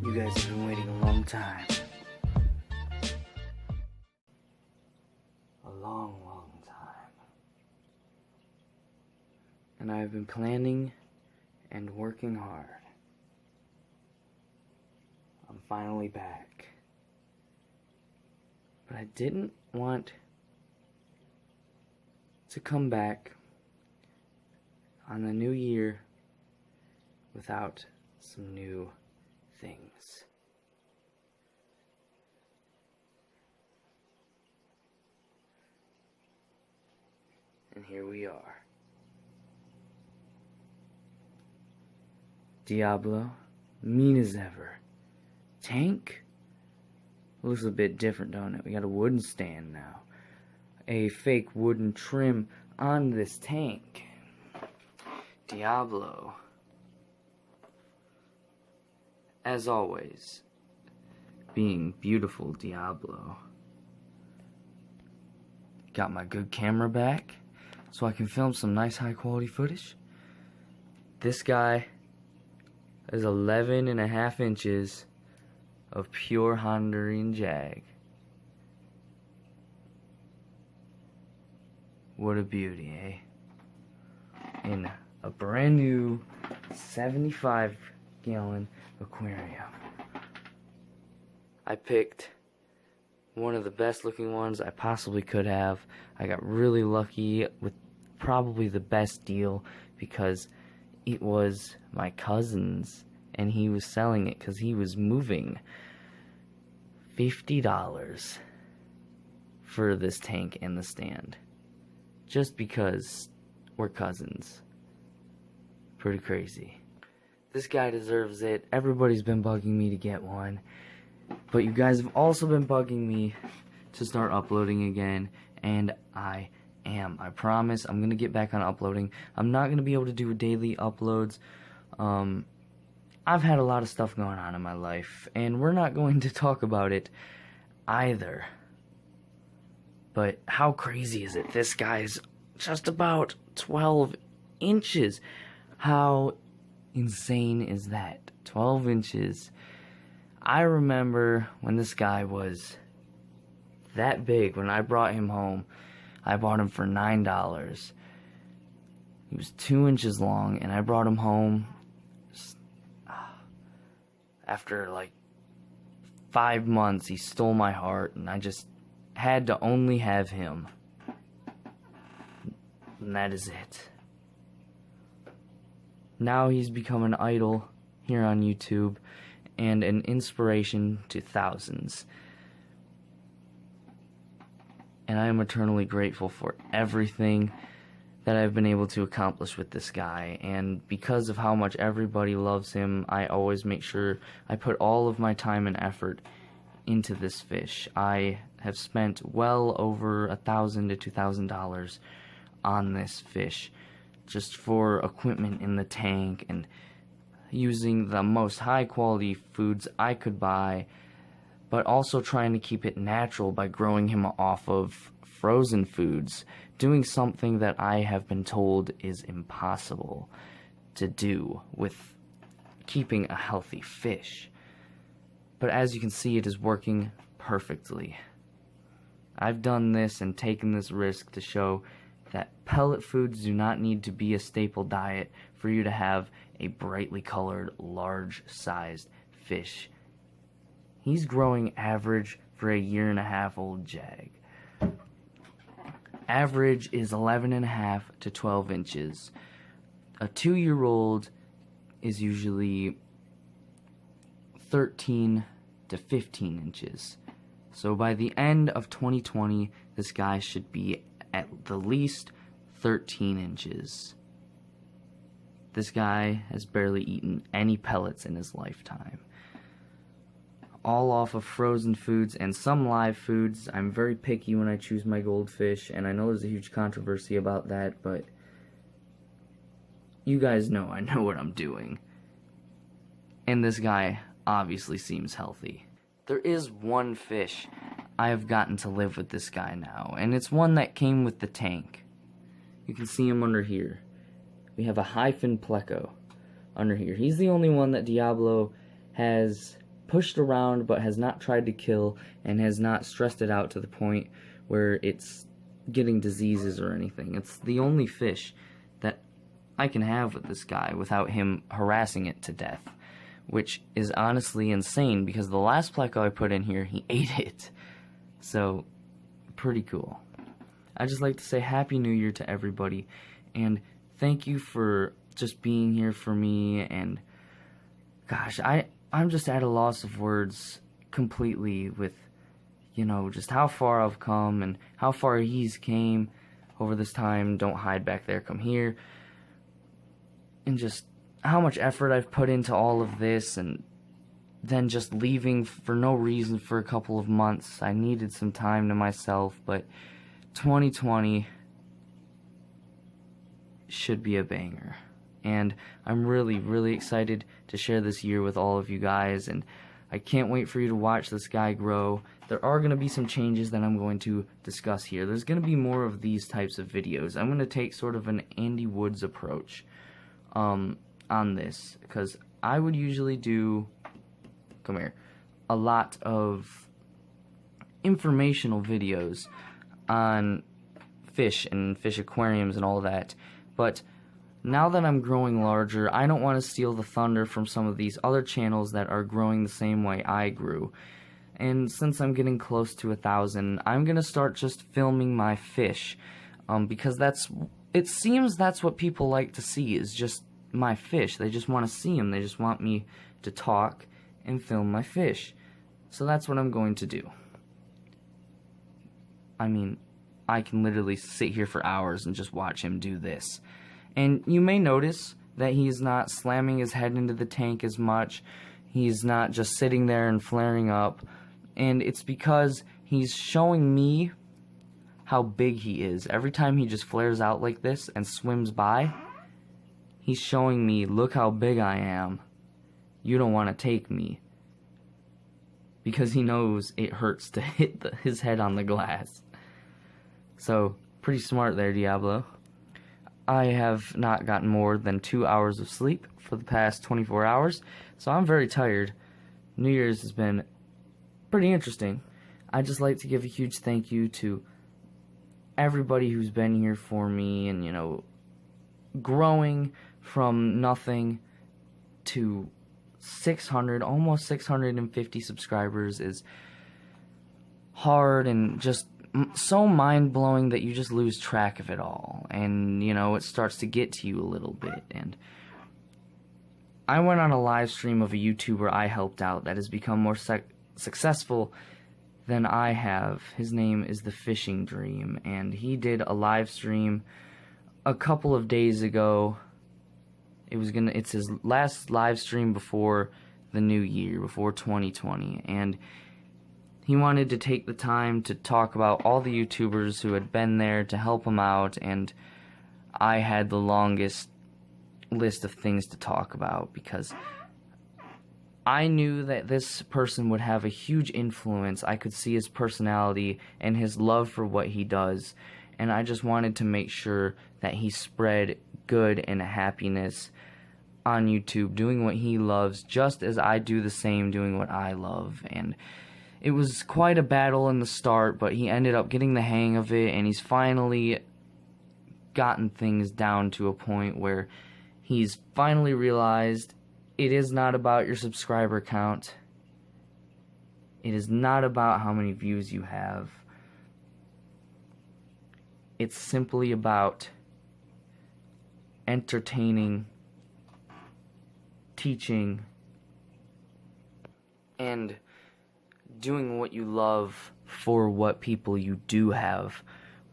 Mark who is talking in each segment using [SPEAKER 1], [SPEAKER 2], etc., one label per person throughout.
[SPEAKER 1] You guys have been waiting a long time. A long, long time. And I've been planning and working hard. I'm finally back. But I didn't want to come back on the new year without some new things. And here we are. Diablo, mean as ever. Tank? Looks a bit different, don't it? We got a wooden stand now. A fake wooden trim on this tank. Diablo. As always, being beautiful Diablo. Got my good camera back so I can film some nice high quality footage. This guy is 11.5 inches of pure Honduran Jag. What a beauty, eh? In a brand new 75-gallon aquarium. I picked one of the best looking ones I possibly could have. I got really lucky with probably the best deal because it was my cousin's and he was selling it because he was moving. $50 for this tank and the stand. Just because we're cousins. Pretty crazy. This guy deserves it. Everybody's been bugging me to get one. But you guys have also been bugging me to start uploading again. And I am. I promise I'm going to get back on uploading. I'm not going to be able to do daily uploads. I've had a lot of stuff going on in my life. And we're not going to talk about it either. But how crazy is it? This guy's just about 12 inches. How insane is that? 12 inches. I remember when this guy was that big. When I brought him home, I bought him for $9. He was 2 inches long, and I brought him home after like 5 months. He stole my heart, and I just had to only have him. And that is it. Now he's become an idol here on YouTube and an inspiration to thousands. And I am eternally grateful for everything that I've been able to accomplish with this guy. And because of how much everybody loves him, I always make sure I put all of my time and effort into this fish. I have spent well over $1,000 to $2,000 on this fish just for equipment in the tank and using the most high quality foods I could buy, but also trying to keep it natural by growing him off of frozen foods, doing something that I have been told is impossible to do with keeping a healthy fish. But as you can see, it is working perfectly. I've done this and taken this risk to show that pellet foods do not need to be a staple diet for you to have a brightly colored, large-sized fish. He's growing average for a 1.5-year-old Jag. Average is 11.5 to 12 inches. A 2-year-old is usually 13 to 15 inches. So by the end of 2020, this guy should be at the least 13 inches. This guy has barely eaten any pellets in his lifetime. All off of frozen foods and some live foods. I'm very picky when I choose my goldfish, and I know there's a huge controversy about that, but you guys know I know what I'm doing. And this guy obviously seems healthy. There is one fish I have gotten to live with this guy now, and it's one that came with the tank. You can see him under here. We have a hyphen pleco under here. He's the only one that Diablo has pushed around but has not tried to kill and has not stressed it out to the point where it's getting diseases or anything. It's the only fish that I can have with this guy without him harassing it to death, which is honestly insane because the last pleco I put in here, he ate it. So, pretty cool. I'd just like to say Happy New Year to everybody, and thank you for just being here for me, and gosh, I'm just at a loss of words completely with, you know, just how far I've come and how far he's came over this time. Don't hide back there, come here. And just how much effort I've put into all of this, and then just leaving for no reason for a couple of months. I needed some time to myself, but 2020 should be a banger. And I'm really, really excited to share this year with all of you guys, and I can't wait for you to watch this guy grow. There are going to be some changes that I'm going to discuss here. There's going to be more of these types of videos. I'm going to take sort of an Andy Woods approach on this, because I would usually do, come here, a lot of informational videos on fish and fish aquariums and all that, but now that I'm growing larger, I don't want to steal the thunder from some of these other channels that are growing the same way I grew. And since I'm getting close to 1,000, I'm going to start just filming my fish, because it seems that's what people like to see, is just my fish. They just want to see them. They just want me to talk and film my fish. So that's what I'm going to do. I mean, I can literally sit here for hours and just watch him do this. And you may notice that he's not slamming his head into the tank as much. He's not just sitting there and flaring up. And it's because he's showing me how big he is. Every time he just flares out like this and swims by, he's showing me, look how big I am. You don't want to take me. Because he knows it hurts to hit his head on the glass. So, pretty smart there, Diablo. I have not gotten more than 2 hours of sleep for the past 24 hours, so I'm very tired. New Year's has been pretty interesting. I'd just like to give a huge thank you to everybody who's been here for me, and, you know, growing from nothing to 600, almost 650 subscribers is hard and just so mind-blowing that you just lose track of it all, and you know, it starts to get to you a little bit. And I went on a live stream of a YouTuber I helped out that has become more successful than I have. His name is The Fishing Dream, and he did a live stream a couple of days ago. It's his last live stream before the new year, before 2020, and he wanted to take the time to talk about all the YouTubers who had been there to help him out, and I had the longest list of things to talk about because I knew that this person would have a huge influence. I could see his personality and his love for what he does, and I just wanted to make sure that he spread good and happiness on YouTube, doing what he loves, just as I do the same, doing what I love. And it was quite a battle in the start, but he ended up getting the hang of it, and he's finally gotten things down to a point where he's finally realized it is not about your subscriber count. It is not about how many views you have. It's simply about entertaining, teaching, and doing what you love for what people you do have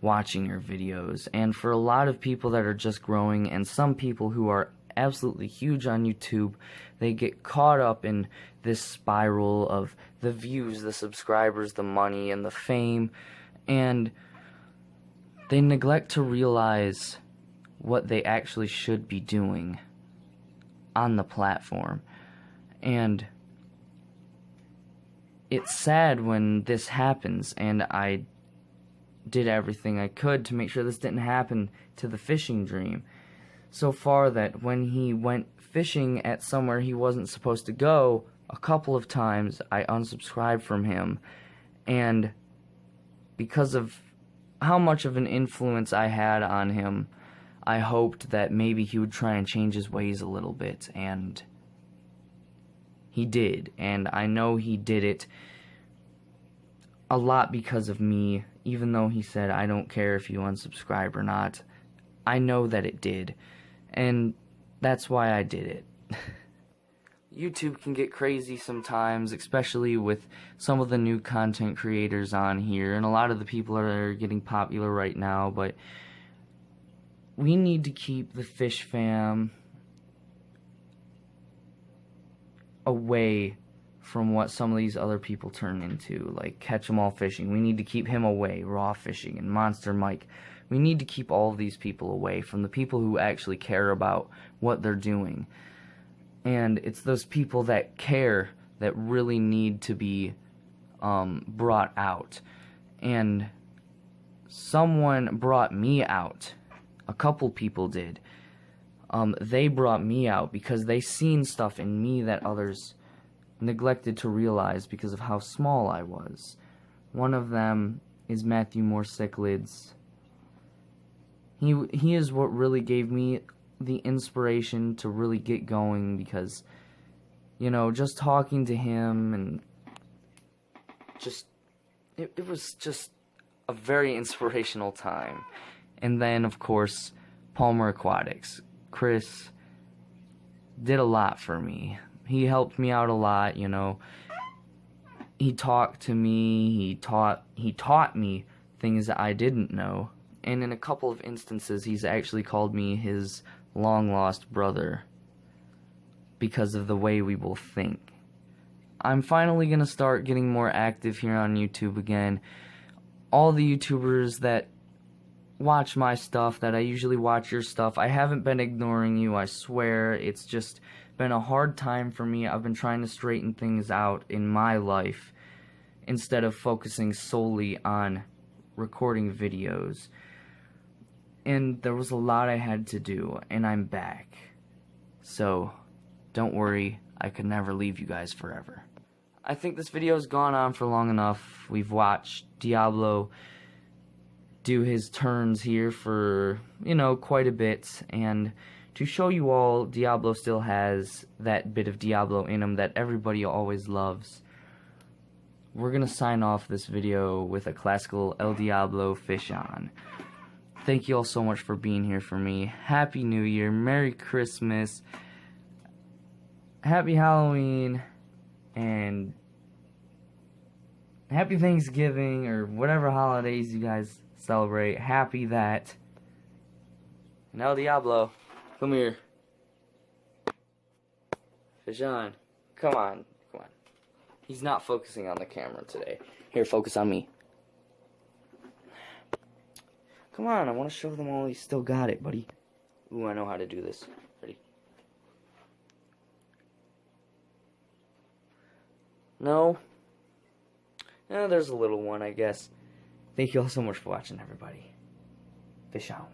[SPEAKER 1] watching your videos. And for a lot of people that are just growing, and some people who are absolutely huge on YouTube, they get caught up in this spiral of the views, the subscribers, the money, and the fame, and they neglect to realize what they actually should be doing on the platform. And it's sad when this happens, and I did everything I could to make sure this didn't happen to the Fishing Dream. So far that when he went fishing at somewhere he wasn't supposed to go, a couple of times I unsubscribed from him, and because of how much of an influence I had on him, I hoped that maybe he would try and change his ways a little bit, and he did, and I know he did it a lot because of me. Even though he said, I don't care if you unsubscribe or not, I know that it did, and that's why I did it. YouTube can get crazy sometimes, especially with some of the new content creators on here, and a lot of the people that are getting popular right now, but we need to keep the fish fam away from what some of these other people turn into, like Catch 'em All Fishing. We need to keep him away, Raw Fishing, and Monster Mike. We need to keep all of these people away from the people who actually care about what they're doing. And it's those people that care that really need to be brought out. And someone brought me out. A couple people did. They brought me out because they seen stuff in me that others neglected to realize because of how small I was. One of them is Matthew Moore Cichlids. He is what really gave me the inspiration to really get going, because, you know, just talking to him and just it was just a very inspirational time. And then, of course, Palmer Aquatics. Chris did a lot for me. He helped me out a lot, you know. He talked to me, he taught me things that I didn't know. And in a couple of instances, he's actually called me his long-lost brother because of the way we both think. I'm finally going to start getting more active here on YouTube again. All the YouTubers that watch my stuff, that I usually watch your stuff, I haven't been ignoring you, I swear. It's just been a hard time for me. I've been trying to straighten things out in my life instead of focusing solely on recording videos. And there was a lot I had to do, and I'm back. So, don't worry, I could never leave you guys forever. I think this video's gone on for long enough. We've watched Diablo do his turns here for, you know, quite a bit, and to show you all, Diablo still has that bit of Diablo in him that everybody always loves. We're gonna sign off this video with a classical El Diablo fish on. Thank you all so much for being here for me. Happy New Year, Merry Christmas, Happy Halloween, and Happy Thanksgiving, or whatever holidays you guys celebrate. Happy that. And El Diablo, come here. Fish on. Come on. Come on. He's not focusing on the camera today. Here, focus on me. Come on, I want to show them all he's still got it, buddy. Ooh, I know how to do this. Ready? No? There's a little one, I guess. Thank you all so much for watching, everybody. Fish on.